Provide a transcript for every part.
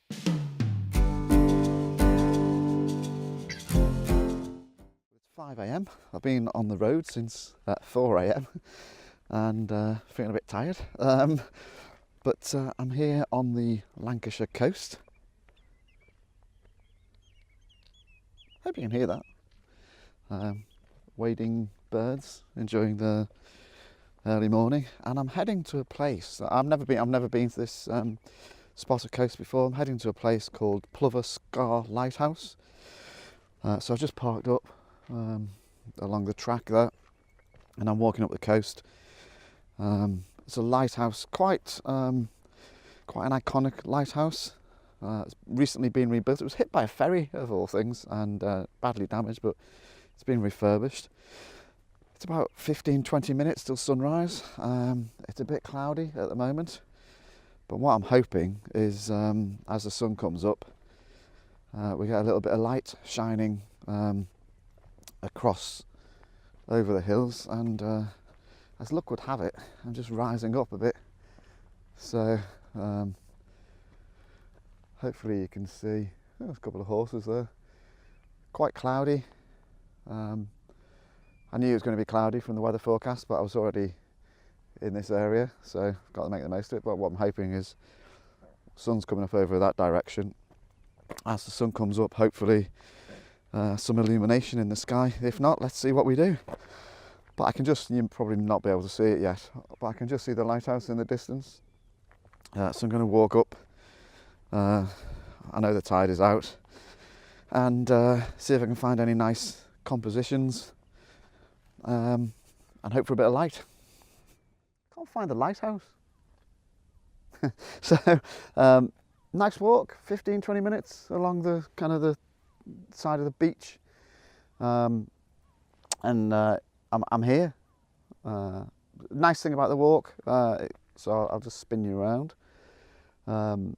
It's 5 a.m. I've been on the road since 4 a.m. and feeling a bit tired. But I'm here on the Lancashire coast. Hope you can hear that. Wading birds, enjoying the early morning, and I'm heading to a place that I've never been to this spot of coast before. I'm heading to a place called Plover Lighthouse. So I've just parked up along the track there, and I'm walking up the coast. It's a lighthouse, quite an iconic lighthouse. It's recently been rebuilt. It was hit by a ferry, of all things, and badly damaged, but it's been refurbished. It's about 15-20 minutes till sunrise. It's a bit cloudy at the moment, but what I'm hoping is as the sun comes up, we get a little bit of light shining across over the hills, and as luck would have it, I'm just rising up a bit. So hopefully you can see, there's a couple of horses there. Quite cloudy. I knew it was going to be cloudy from the weather forecast, but I was already in this area, so I've got to make the most of it. But what I'm hoping is sun's coming up over that direction. As the sun comes up, hopefully some illumination in the sky. If not, let's see what we do. But I can just, you'll probably not be able to see it yet, but I can just see the lighthouse in the distance. So I'm going to walk up. I know the tide is out, and see if I can find any nice compositions, and hope for a bit of light. Can't find the lighthouse. So nice walk, 15-20 minutes along the kind of the side of the beach, and I'm here. Nice thing about the walk, so I'll just spin you around, and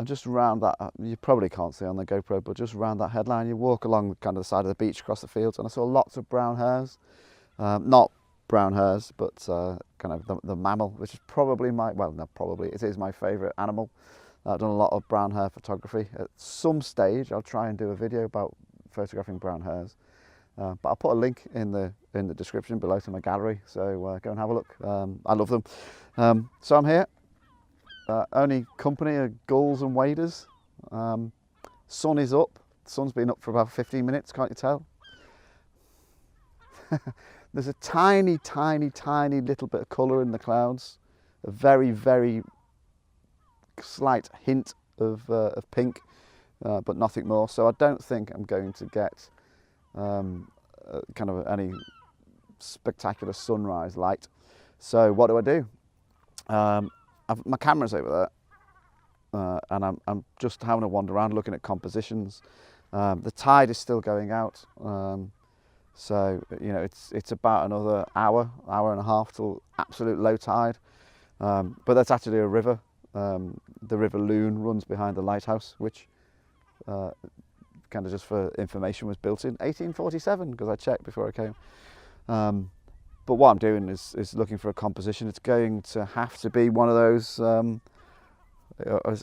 just around that, you probably can't see on the GoPro, but just around that headline, you walk along kind of the side of the beach across the fields, and I saw lots of brown hares. Not brown hares, but kind of the mammal, which is probably it is my favourite animal. I've done a lot of brown hare photography. At some stage, I'll try and do a video about photographing brown hares. But I'll put a link in the description below to my gallery, so go and have a look. I love them. So I'm here. Only company are gulls and waders. Sun is up. The sun's been up for about 15 minutes, can't you tell? There's a tiny little bit of colour in the clouds. A very, very slight hint of pink, but nothing more. So I don't think I'm going to get kind of any spectacular sunrise light. So what do? My camera's over there, and I'm just having a wander around looking at compositions. The tide is still going out, so you know it's about another hour and a half till absolute low tide. But that's actually a river. The River Loon runs behind the lighthouse, which kind of just for information was built in 1847, because I checked before I came. But what I'm doing is looking for a composition. It's going to have to be one of those,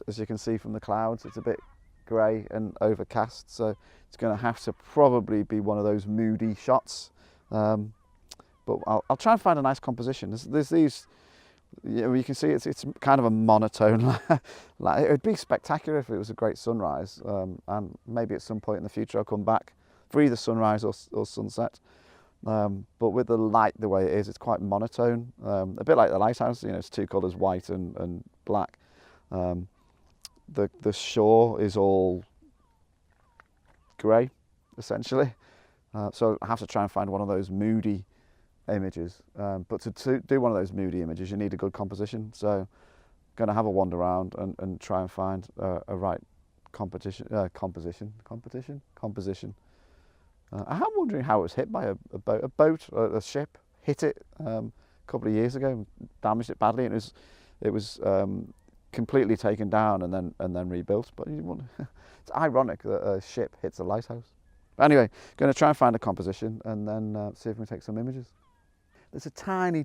as you can see from the clouds, it's a bit grey and overcast, so it's going to have to probably be one of those moody shots. But I'll try and find a nice composition. There's these, you can see it's kind of a monotone. Like, it would be spectacular if it was a great sunrise, and maybe at some point in the future I'll come back for either sunrise or sunset. But with the light the way it is, it's quite monotone, a bit like the lighthouse. You know, it's two colours, white and black. The shore is all grey, essentially. So I have to try and find one of those moody images. But to do one of those moody images, you need a good composition. So I'm going to have a wander around and try and find a right composition. I am wondering how it was hit by a ship hit it a couple of years ago, damaged it badly, and it was completely taken down and then rebuilt. But it's ironic that a ship hits a lighthouse. But anyway, going to try and find a composition and then see if we can take some images. There's a tiny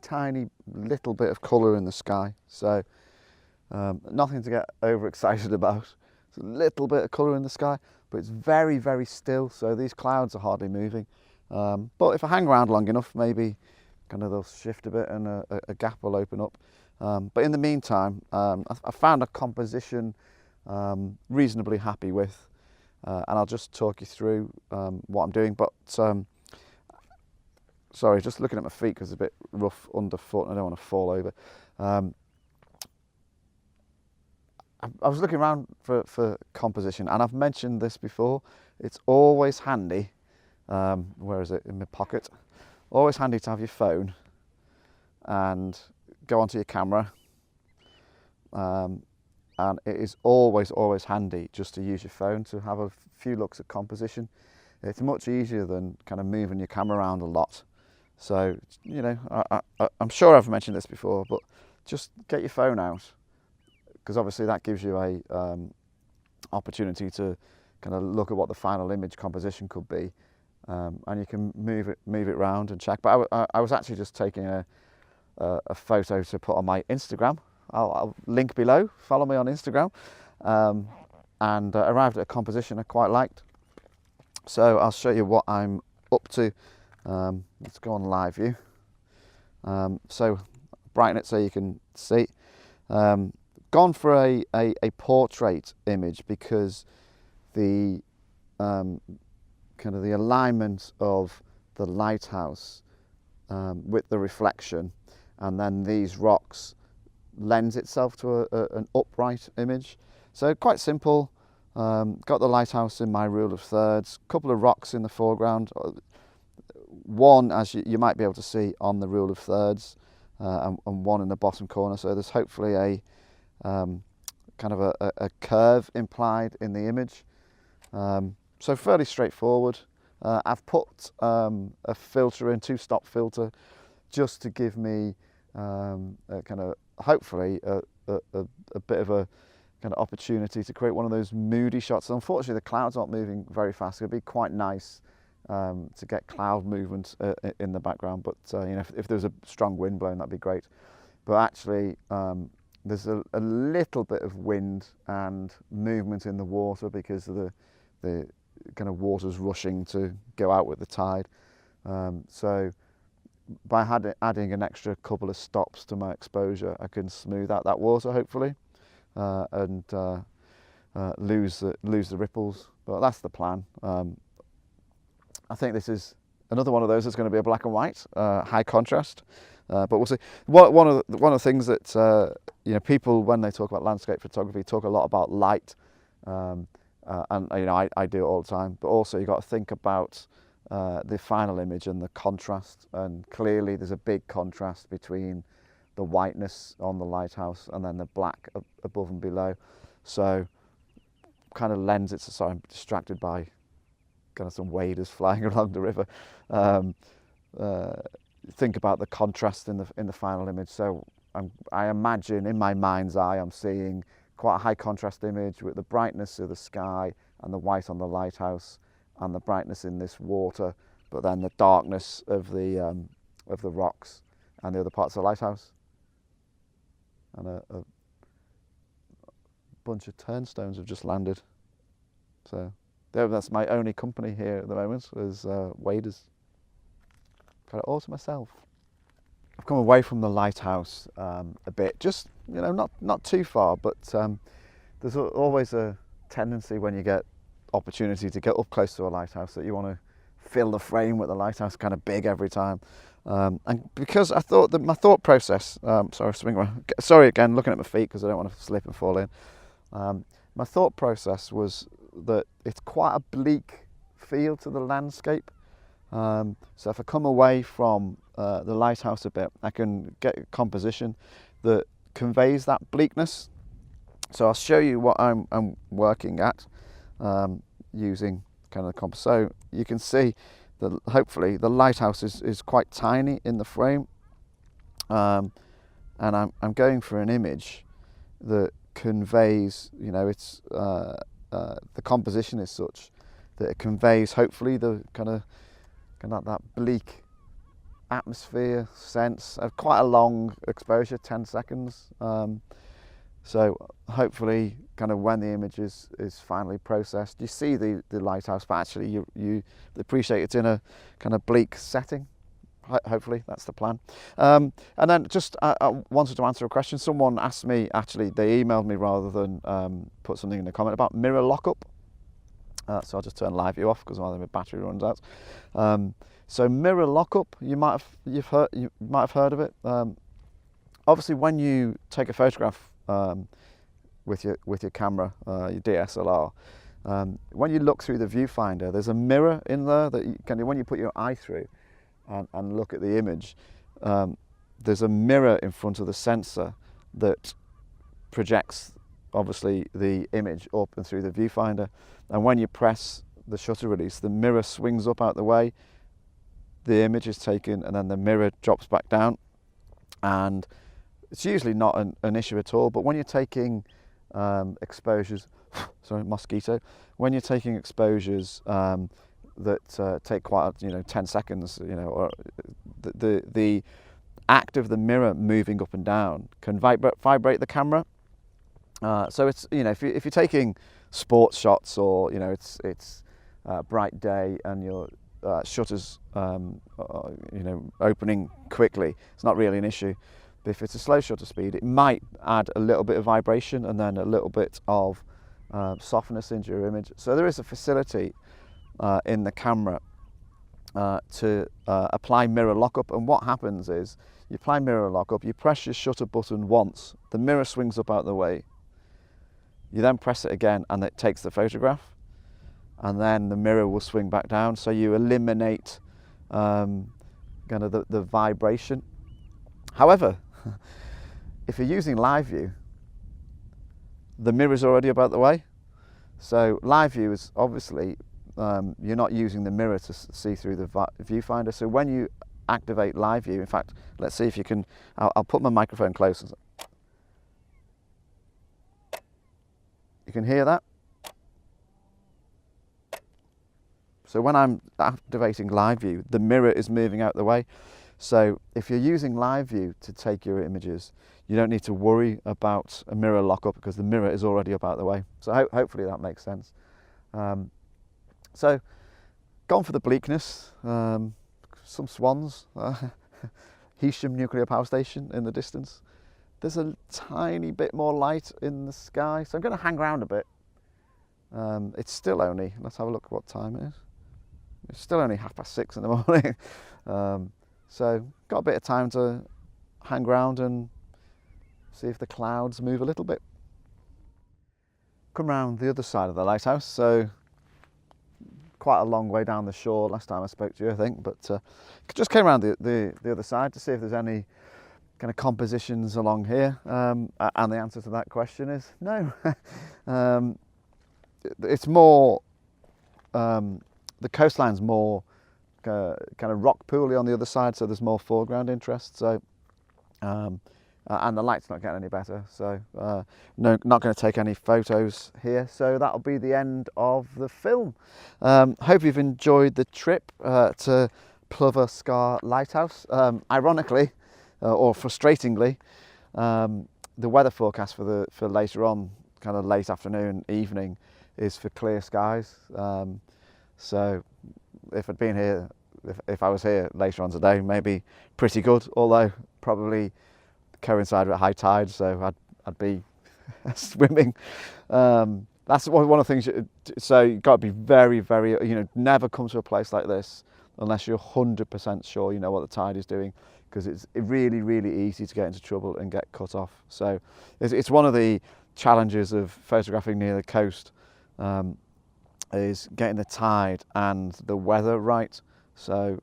little bit of colour in the sky, so nothing to get overexcited about. There's a little bit of colour in the sky, but it's very, very still, so these clouds are hardly moving. But if I hang around long enough, maybe kind of they'll shift a bit and a gap will open up. But in the meantime, I found a composition reasonably happy with, and I'll just talk you through what I'm doing. But sorry, just looking at my feet because it's a bit rough underfoot and I don't want to fall over. I was looking around for composition, and I've mentioned this before. It's always handy, where is it, in my pocket, always handy to have your phone and go onto your camera, and it is always handy just to use your phone to have a few looks at composition. It's much easier than kind of moving your camera around a lot. So, you know, I'm sure I've mentioned this before, but just get your phone out, because obviously that gives you a opportunity to kind of look at what the final image composition could be, and you can move it around and check. But I was actually just taking a photo to put on my Instagram. I'll link below. Follow me on Instagram, and arrived at a composition I quite liked. So I'll show you what I'm up to. Let's go on live view. So brighten it so you can see. Gone for a portrait image because the kind of the alignment of the lighthouse with the reflection and then these rocks lends itself to an upright image. So quite simple. Got the lighthouse in my rule of thirds, couple of rocks in the foreground, one as you might be able to see on the rule of thirds, and one in the bottom corner. So there's hopefully a kind of a curve implied in the image. So fairly straightforward. I've put a filter in, two-stop filter, just to give me a kind of hopefully a bit of a kind of opportunity to create one of those moody shots. So unfortunately, the clouds aren't moving very fast. It'd be quite nice to get cloud movement in the background, but you know, if there's a strong wind blowing, that'd be great. But actually, there's a little bit of wind and movement in the water because of the kind of water's rushing to go out with the tide. So by adding an extra couple of stops to my exposure, I can smooth out that water hopefully, and lose the ripples. But that's the plan. I think this is another one of those that's going to be a black and white, high contrast. But we'll see. One of the things that you know, people when they talk about landscape photography talk a lot about light, and you know, I do it all the time. But also you got to think about the final image and the contrast. And clearly there's a big contrast between the whiteness on the lighthouse and then the black above and below. So kind of lends it. Sorry, I'm distracted by kind of some waders flying along the river. Think about the contrast in the final image. So I imagine in my mind's eye I'm seeing quite a high contrast image with the brightness of the sky and the white on the lighthouse and the brightness in this water, but then the darkness of the rocks and the other parts of the lighthouse, and a bunch of turnstones have just landed. So that's my only company here at the moment, is waders. Got it all to myself. I've come away from the lighthouse a bit, just, you know, not too far, but there's always a tendency when you get opportunity to get up close to a lighthouse that you want to fill the frame with the lighthouse kind of big every time. And because I thought that my thought process, sorry again, looking at my feet because I don't want to slip and fall in. My thought process was that it's quite a bleak feel to the landscape. So if I come away from the lighthouse a bit, I can get a composition that conveys that bleakness. So I'll show you what I'm working at using kind of the compass. So you can see that hopefully the lighthouse is quite tiny in the frame, and I'm going for an image that conveys, you know, it's the composition is such that it conveys hopefully the kind of that bleak atmosphere sense of quite a long exposure, 10 seconds, So hopefully, kind of when the image is finally processed, you see the lighthouse, but actually you appreciate it's in a kind of bleak setting. Hopefully that's the plan. And then just I wanted to answer a question. Someone asked me, actually they emailed me rather than put something in the comment about mirror lockup. So I'll just turn live view off because otherwise my battery runs out. So mirror lockup, you might have heard of it. Obviously, when you take a photograph with your camera, your DSLR, when you look through the viewfinder, there's a mirror in there that you can, when you put your eye through and look at the image, there's a mirror in front of the sensor that projects obviously the image up and through the viewfinder, and when you press the shutter release, the mirror swings up out the way, the image is taken, and then the mirror drops back down, and it's usually not an issue at all. But when you're taking exposures, sorry, mosquito, when you're taking exposures that take quite 10 seconds, or the act of the mirror moving up and down can vibrate the camera. So it's, if you're taking sports shots, or it's bright day and your shutters opening quickly, it's not really an issue. But if it's a slow shutter speed, it might add a little bit of vibration and then a little bit of softness into your image. So there is a facility in the camera to apply mirror lockup, and what happens is you apply mirror lockup, you press your shutter button once, the mirror swings up out the way, you then press it again and it takes the photograph, and then the mirror will swing back down, so you eliminate kind of the vibration. However, if you're using live view, the mirror's already about the way. So live view is obviously, you're not using the mirror to see through the viewfinder. So when you activate live view, in fact, let's see if you can, I'll put my microphone closer. You can hear that? So when I'm activating live view, the mirror is moving out the way. So if you're using live view to take your images, you don't need to worry about a mirror lockup because the mirror is already up out the way. So hopefully that makes sense. So gone for the bleakness, some swans, Heysham nuclear power station in the distance. There's a tiny bit more light in the sky, so I'm going to hang around a bit. It's still only, let's have a look at what time it is. It's still only 6:30 in the morning. So got a bit of time to hang around and see if the clouds move a little bit. Come round the other side of the lighthouse, so quite a long way down the shore last time I spoke to you, I think, but just came around the other side to see if there's any kind of compositions along here, and the answer to that question is no. It's more, the coastline's more kind of rock pooly on the other side, so there's more foreground interest. So, and the light's not getting any better, so no, not going to take any photos here. So that'll be the end of the film. Hope you've enjoyed the trip to Plover Scar Lighthouse. Ironically, or frustratingly, the weather forecast for later on, kind of late afternoon, evening, is for clear skies. So if I'd been here, if I was here later on today, maybe pretty good, although probably coincide with high tide, so I'd be swimming. That's one of the things, so you've got to be very, very, never come to a place like this unless you're 100% sure you know what the tide is doing, because it's really, really easy to get into trouble and get cut off. So it's one of the challenges of photographing near the coast, is getting the tide and the weather right. So,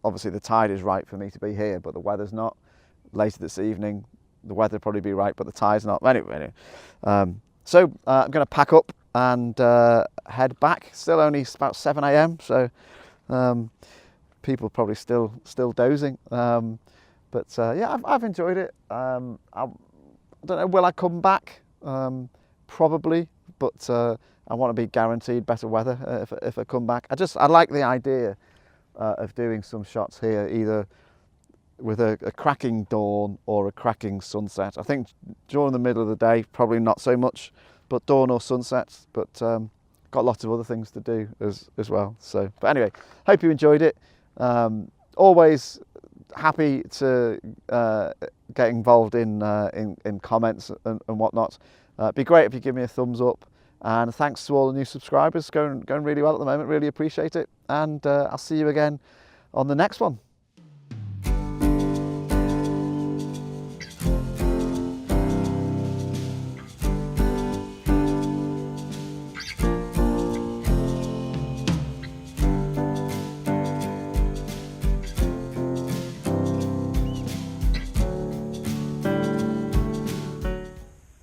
obviously the tide is right for me to be here, but the weather's not. Later this evening, the weather will probably be right, but the tide's not. Anyway. So I'm going to pack up and head back. Still only about 7 AM, so people probably still dozing. But yeah, I've enjoyed it. I don't know, will I come back? Probably, but I want to be guaranteed better weather if I come back. I like the idea of doing some shots here, either with a cracking dawn or a cracking sunset. I think during the middle of the day, probably not so much, but dawn or sunset, but got lots of other things to do as well. So, but anyway, hope you enjoyed it. Always happy to get involved in comments and whatnot. It'd be great if you give me a thumbs up, and thanks to all the new subscribers. Going really well at the moment. Really appreciate it, and I'll see you again on the next one.